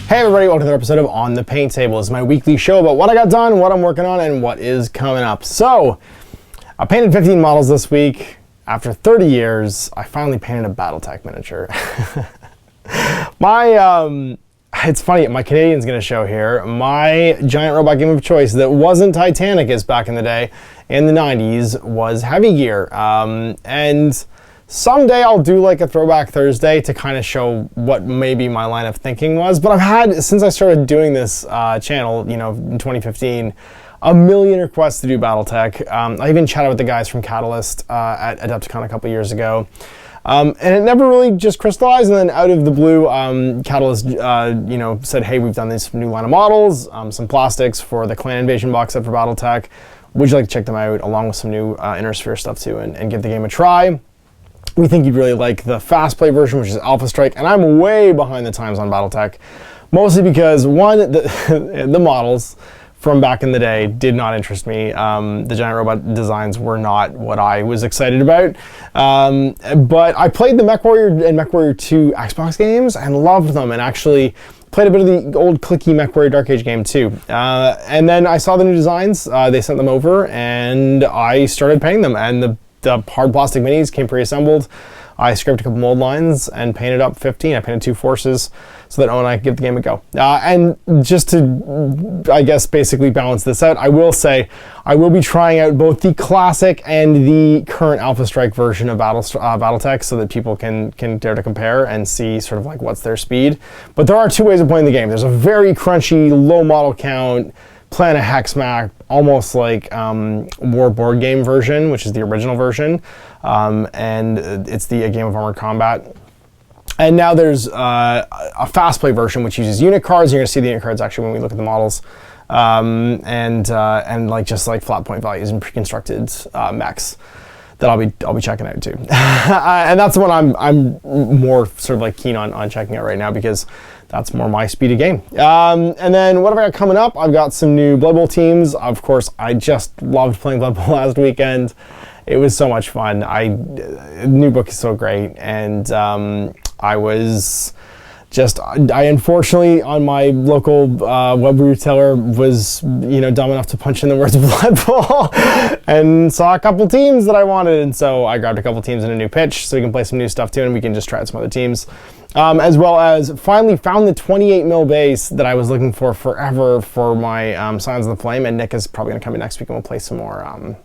Hey everybody, welcome to another episode of On the Paint Table. This is my weekly show about what I got done, what I'm working on, and what is coming up. So, I painted 15 models this week. After 30 years, I finally painted a Battletech miniature. It's funny, my Canadian's gonna show here. My giant robot game of choice that wasn't Titanic as back in the day, in the 90s, was Heavy Gear. And someday I'll do like a Throwback Thursday to kind of show what maybe my line of thinking was. But I've had, since I started doing this channel, you know, in 2015, a million requests to do Battletech. I even chatted with the guys from Catalyst at Adepticon a couple years ago. And it never really just crystallized, and then out of the blue, Catalyst, said, hey, we've done this new line of models, some plastics for the Clan Invasion box set for Battletech. Would you like to check them out, along with some new Inner Sphere stuff too, and give the game a try? We think you'd really like the fast play version, which is Alpha Strike, and I'm way behind the times on Battletech, mostly because, one, the models from back in the day did not interest me. The giant robot designs were not what I was excited about. But I played the MechWarrior and MechWarrior 2 Xbox games and loved them, and actually played a bit of the old clicky MechWarrior Dark Age game too. And then I saw the new designs, they sent them over, and I started painting them, and the hard plastic minis came pre-assembled. I scraped a couple mold lines and painted up 15. I painted 2 forces so that Owen and I could give the game a go. And just to, I guess, basically balance this out, I will say I will be trying out both the classic and the current Alpha Strike version of Battletech so that people can dare to compare and see sort of like what's their speed. But there are 2 ways of playing the game. There's a very crunchy, low model count, plan a hex map, almost like war board game version, which is the original version, and it's a game of armored combat. And now there's a fast play version which uses unit cards. You're going to see the unit cards actually when we look at the models, and like just like flat point values and pre-constructed mechs that I'll be checking out too. And that's the one I'm more sort of like keen on checking out right now, because that's more my speed of game. And then what have I got coming up? I've got some new Blood Bowl teams. Of course, I just loved playing Blood Bowl last weekend. It was so much fun. New book is so great, and I unfortunately on my local web retailer was dumb enough to punch in the words Blood Bowl and saw a couple teams that I wanted, and so I grabbed a couple teams in a new pitch so we can play some new stuff too, and we can just try out some other teams. As well as finally found the 28 mil base that I was looking for forever for my Scions of the Flame, and Nick is probably going to come in next week and we'll play some more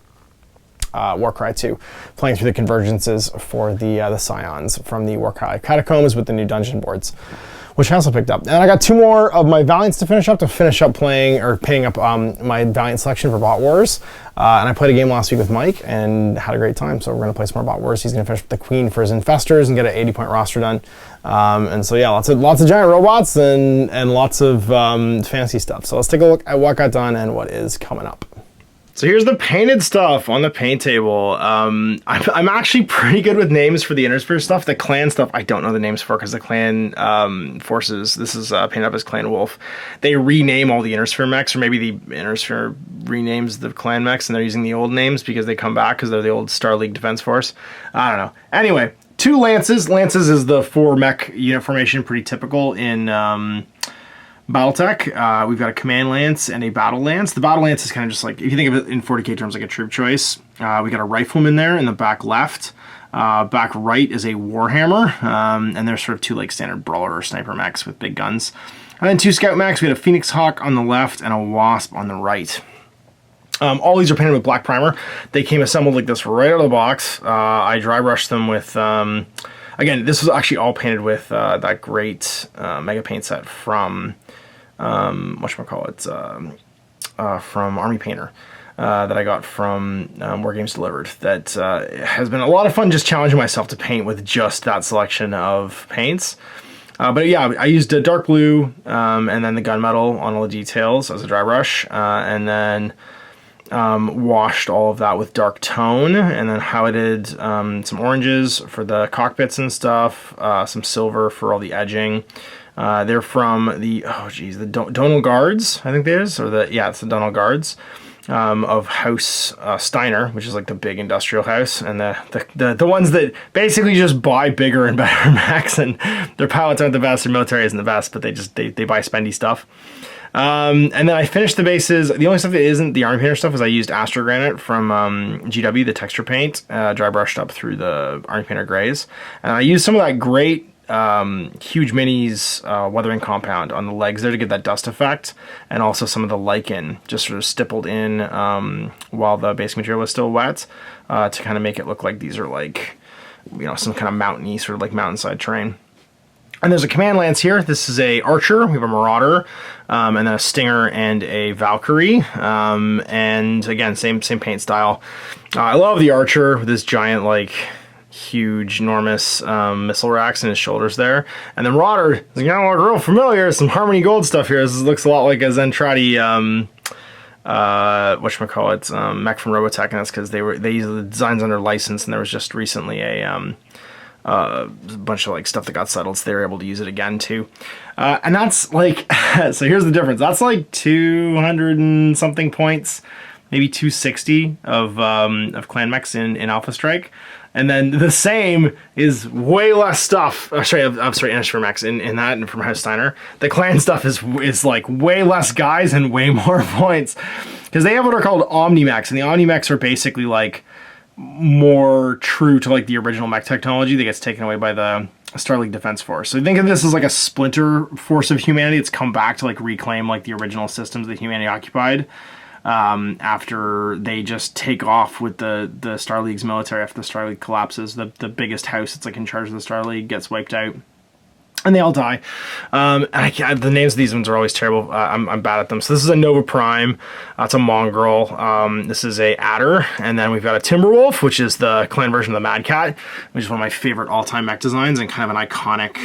Warcry 2, playing through the convergences for the Scions from the Warcry Catacombs with the new dungeon boards, which I also picked up. And I got 2 more of my Valiants to finish up playing or paying up my Valiant selection for Bot Wars. And I played a game last week with Mike and had a great time, so we're going to play some more Bot Wars. He's going to finish with the Queen for his Infestors and get an 80-point roster done. And so yeah, lots of giant robots and lots of fantasy stuff. So let's take a look at what got done and what is coming up. So here's the painted stuff on the paint table. I'm actually pretty good with names for the Inner Sphere stuff. The clan stuff, I don't know the names for, because the clan forces, this is painted up as Clan Wolf. They rename all the Inner Sphere mechs, or maybe the Inner Sphere renames the clan mechs and they're using the old names because they come back because they're the old Star League Defense Force. I don't know. Anyway, 2 Lances. Lances is the 4 mech unit formation, pretty typical in Battletech. We've got a Command Lance and a Battle Lance. The Battle Lance is kind of just like, if you think of it in 40k terms, like a troop choice. We got a Rifleman there in the back left. Back right is a Warhammer, and they're sort of 2 like standard brawler or sniper mechs with big guns. And then 2 Scout mechs. We got a Phoenix Hawk on the left and a Wasp on the right. All these are painted with black primer. They came assembled like this right out of the box. I dry brushed them with, again, this was actually all painted with that great Mega Paint set from, whatchamacallit, from Army Painter that I got from War Games Delivered. That has been a lot of fun just challenging myself to paint with just that selection of paints. But yeah, I used a dark blue and then the gunmetal on all the details as a dry brush, and then washed all of that with dark tone, and then highlighted some oranges for the cockpits and stuff, some silver for all the edging. They're from the, the Donal Guards, I think it is, or it's the Donal Guards. of House Steiner, which is like the big industrial house, and the ones that basically just buy bigger and better mechs, and their pilots aren't the best, their military isn't the best, but they buy spendy stuff. And then I finished the bases. The only stuff that isn't the Army Painter stuff is I used Astro Granite from GW, the texture paint, dry brushed up through the Army Painter grays. And I used some of that great huge minis weathering compound on the legs there to get that dust effect, and also some of the lichen just sort of stippled in while the base material was still wet to kind of make it look like these are like, you know, some kind of mountainy sort of like mountainside terrain. And there's a command lance here. This is a archer. We have a marauder, and then a stinger and a Valkyrie. And again, same paint style. I love the archer with this giant, like, huge, enormous missile racks in his shoulders there. And the marauder is going to look real familiar. Some Harmony Gold stuff here. This looks a lot like a Zentradi whatchamacallit, mech from Robotech, and that's because they use the designs under license, and there was just recently a bunch of like stuff that got settled, so they were able to use it again too. And that's like, so here's the difference. That's like 200 and something points, maybe 260 of clan mechs in Alpha Strike. And then the same is way less stuff. I'm sorry, Innisphere mechs in that, and from House Steiner. The clan stuff is like way less guys and way more points, because they have what are called Omni mechs, and the Omni mechs are basically like more true to like the original mech technology that gets taken away by the Star League Defense Force. So think of this as like a splinter force of humanity. It's come back to like reclaim like the original systems that humanity occupied after they just take off with the Star League's military. After the Star League collapses, the biggest house that's like in charge of the Star League gets wiped out. And they all die. The names of these ones are always terrible. I'm bad at them. So this is a Nova Prime. It's a Mongrel. This is a Adder. And then we've got a Timberwolf, which is the clan version of the Mad Cat, which is one of my favorite all-time mech designs and kind of an iconic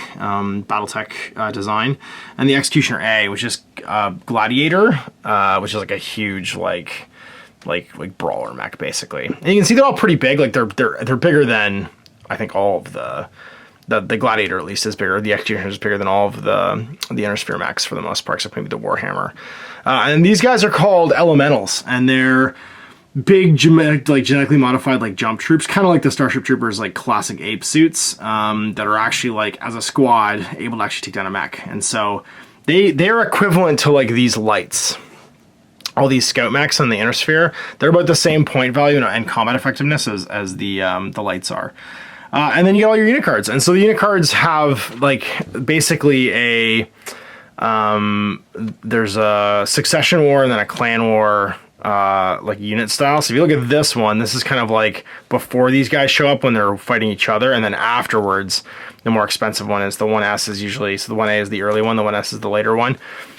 Battletech design. And the Executioner A, which is Gladiator, which is like a huge like brawler mech basically. And you can see they're all pretty big. Like they're bigger than I think all of the Gladiator at least is bigger. The Executioner is bigger than all of the Innisphere mechs for the most part, except maybe the Warhammer. And these guys are called Elementals, and they're big, genetically modified like jump troops, kind of like the Starship Troopers, like classic ape suits that are actually like as a squad able to actually take down a mech. And so they are equivalent to like these lights. All these scout mechs in the Innisphere, they're about the same point value and combat effectiveness as the lights are. And then you get all your unit cards. And so the unit cards have like basically there's a succession war and then a clan war like unit style. So if you look at this one, this is kind of like before these guys show up when they're fighting each other, and then afterwards the more expensive one is the 1S is usually, so the 1A is the early one, the 1S is the later one.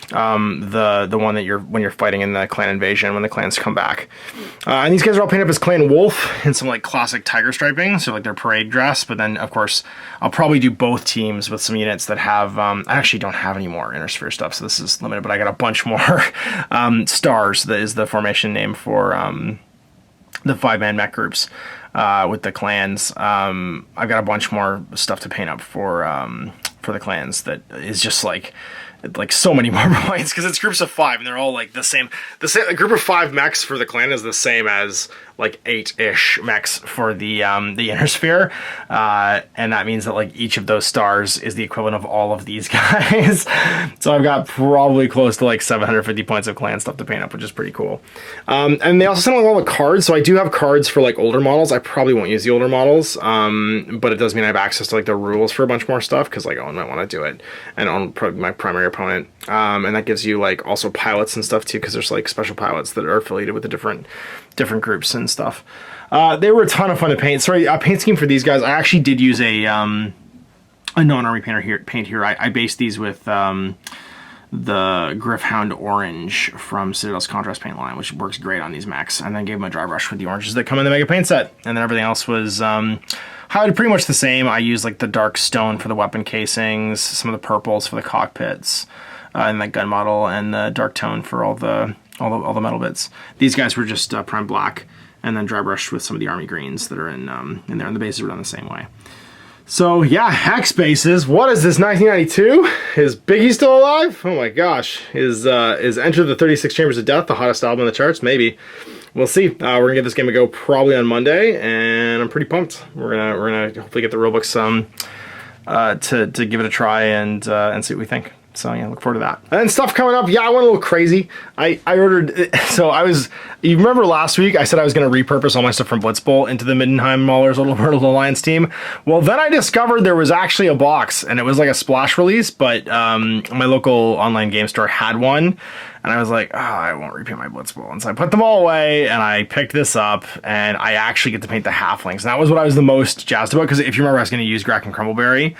The one that when you're fighting in the clan invasion when the clans come back. And these guys are all painted up as Clan Wolf in some like classic tiger striping, so like their parade dress. But then of course I'll probably do both teams with some units that have I actually don't have any more Innisphere stuff, so this is limited, but I got a bunch more stars. That is the formation name for the 5-man mech groups with the clans. I've got a bunch more stuff to paint up for the clans that is just like so many more points, because it's groups of 5 and they're all like the same. A group of 5 mechs for the clan is the same as like 8-ish mechs for the Innisphere, and that means that like each of those stars is the equivalent of all of these guys. So I've got probably close to like 750 points of clan stuff to paint up, which is pretty cool. And they also send all the cards, so I do have cards for like older models. I probably won't use the older models, but it does mean I have access to like the rules for a bunch more stuff, because like Owen might want to do it, and on my primary opponent, and that gives you like also pilots and stuff too, because there's like special pilots that are affiliated with the different different groups and stuff. They were a ton of fun to paint. Sorry, a paint scheme for these guys. I actually did use a non-army paint here. I based these with the Griffhound Orange from Citadel's Contrast Paint line, which works great on these mechs, and then gave them a dry brush with the oranges that come in the Mega Paint set. And then everything else was highlighted pretty much the same. I used like the dark stone for the weapon casings, some of the purples for the cockpits, and the gun model, and the dark tone for all the metal bits. These guys were just prime black, and then dry brushed with some of the army greens that are in there, and the bases were done the same way. So yeah, Hex Bases. What is this, 1992? Is Biggie still alive? Oh my gosh. Is Enter the 36 Chambers of Death the hottest album in the charts? Maybe. We'll see. We're gonna give this game a go probably on Monday, and I'm pretty pumped. We're gonna hopefully get the rulebooks to give it a try and see what we think. So yeah, look forward to that. And then stuff coming up. Yeah, I went a little crazy. I ordered, so you remember last week I said I was going to repurpose all my stuff from Blitz Bowl into the Middenheim Maulers Little Alliance team. Well, then I discovered there was actually a box, and it was like a splash release, but my local online game store had one. And I was like, oh, I won't repaint my Blitz Bowl. And so I put them all away, and I picked this up, and I actually get to paint the halflings. And that was what I was the most jazzed about, because if you remember, I was going to use Grek and Crumbleberry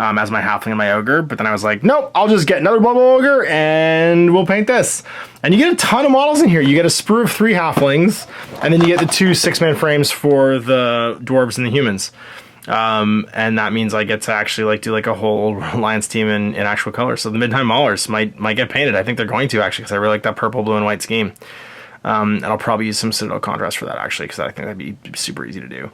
as my halfling and my ogre, but then I was like, nope, I'll just get another Blood Bowl ogre and we'll paint this. And you get a ton of models in here. You get a sprue of 3 halflings, and then you get the 2 6-man frames for the dwarves and the humans. And that means I get to actually do a whole Alliance team in actual color. So the Midnight Maulers might get painted. I think they're going to, actually, because I really like that purple, blue, and white scheme. And I'll probably use some Citadel contrast for that, actually, because I think that'd be super easy to do.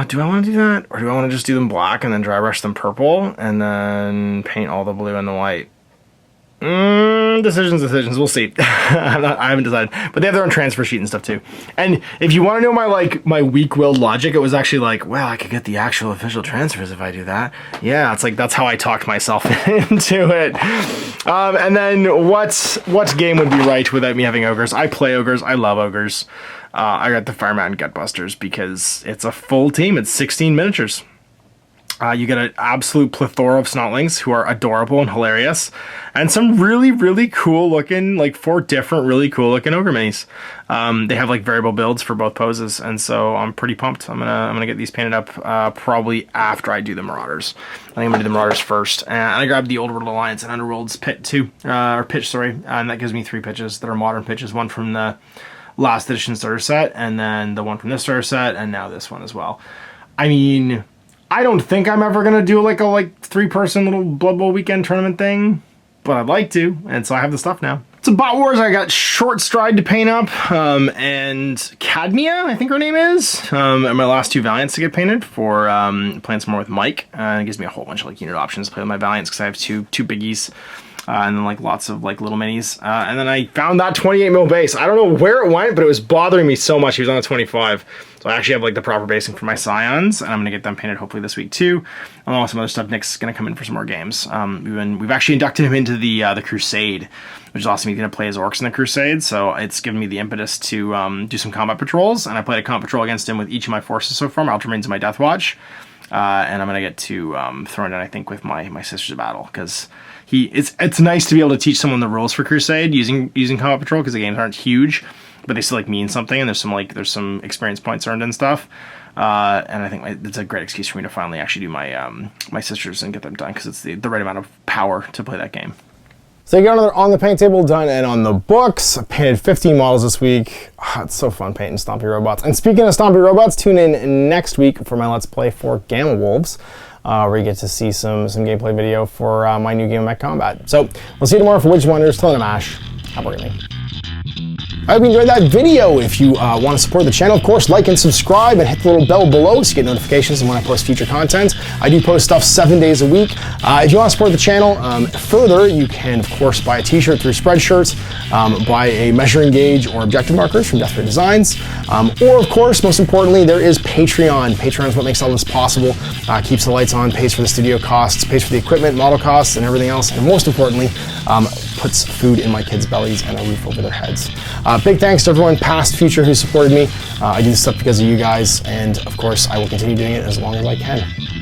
Do I want to do that? Or do I want to just do them black and then dry brush them purple and then paint all the blue and the white? Decisions. We'll see. I haven't decided. But they have their own transfer sheet and stuff too. And if you want to know my weak-willed logic, it was actually like, well, I could get the actual official transfers if I do that. Yeah, it's like that's how I talked myself into it. And then what game would be right without me having ogres? I play ogres. I love ogres. I got the Fire Mountain Gutbusters because it's a full team. It's 16 miniatures. You get an absolute plethora of Snotlings who are adorable and hilarious, and some really, really cool looking, 4 different really cool looking ogre minis. They have variable builds for both poses, and so I'm pretty pumped. I'm gonna get these painted up probably after I do the Marauders. I think I'm gonna do the Marauders first, and I grabbed the Old World Alliance and Underworld's pit too, and that gives me 3 pitches that are modern pitches. One from the last edition starter set, and then the one from this starter set, and now this one as well. I mean, I don't think I'm ever gonna do a 3-person little Blood Bowl weekend tournament thing, but I'd like to, and so I have the stuff now. So Bot Wars, I got Short Stride to paint up, and Cadmia, I think her name is, and my last 2 Valiants to get painted for playing some more with Mike. It gives me a whole bunch of unit options to play with my Valiants because I have two biggies. And then lots of little minis. And then I found that 28mm base. I don't know where it went, but it was bothering me so much. He was on a 25. So I actually have the proper basing for my Scions, and I'm gonna get them painted hopefully this week too. Along with some other stuff. Nick's gonna come in for some more games. We've actually inducted him into the Crusade, which is awesome. He's gonna play as orcs in the Crusade, so it's given me the impetus to do some combat patrols. And I played a combat patrol against him with each of my forces so far, my Ultramarines and my Death Watch. And I'm gonna get to throw it in, I think, with my Sisters of Battle, because it's nice to be able to teach someone the rules for Crusade using combat patrol, because the games aren't huge, but they still mean something, and there's some experience points earned and stuff. And I think it's a great excuse for me to finally actually do my Sisters and get them done, because it's the right amount of power to play that game. So you got another On the Paint Table done, and on the books. I painted 15 models this week. Oh, it's so fun painting Stompy Robots. And speaking of Stompy Robots, tune in next week for my Let's Play for Gamma Wolves, where you get to see some gameplay video for my new game of Mech Combat. So we'll see you tomorrow for Witch Wonders. Till then, I'm Ash. Have a great night. I hope you enjoyed that video. If you want to support the channel, of course, like and subscribe and hit the little bell below so you get notifications when I post future content. I do post stuff 7 days a week. If you want to support the channel further, you can, of course, buy a t-shirt through Spreadshirts, buy a measuring gauge or objective markers from Death Ray Designs, or, of course, most importantly, there is Patreon. Patreon is what makes all this possible, keeps the lights on, pays for the studio costs, pays for the equipment, model costs, and everything else, and most importantly, puts food in my kids' bellies and a roof over their heads. Big thanks to everyone, past, future, who supported me. I do this stuff because of you guys, and of course, I will continue doing it as long as I can.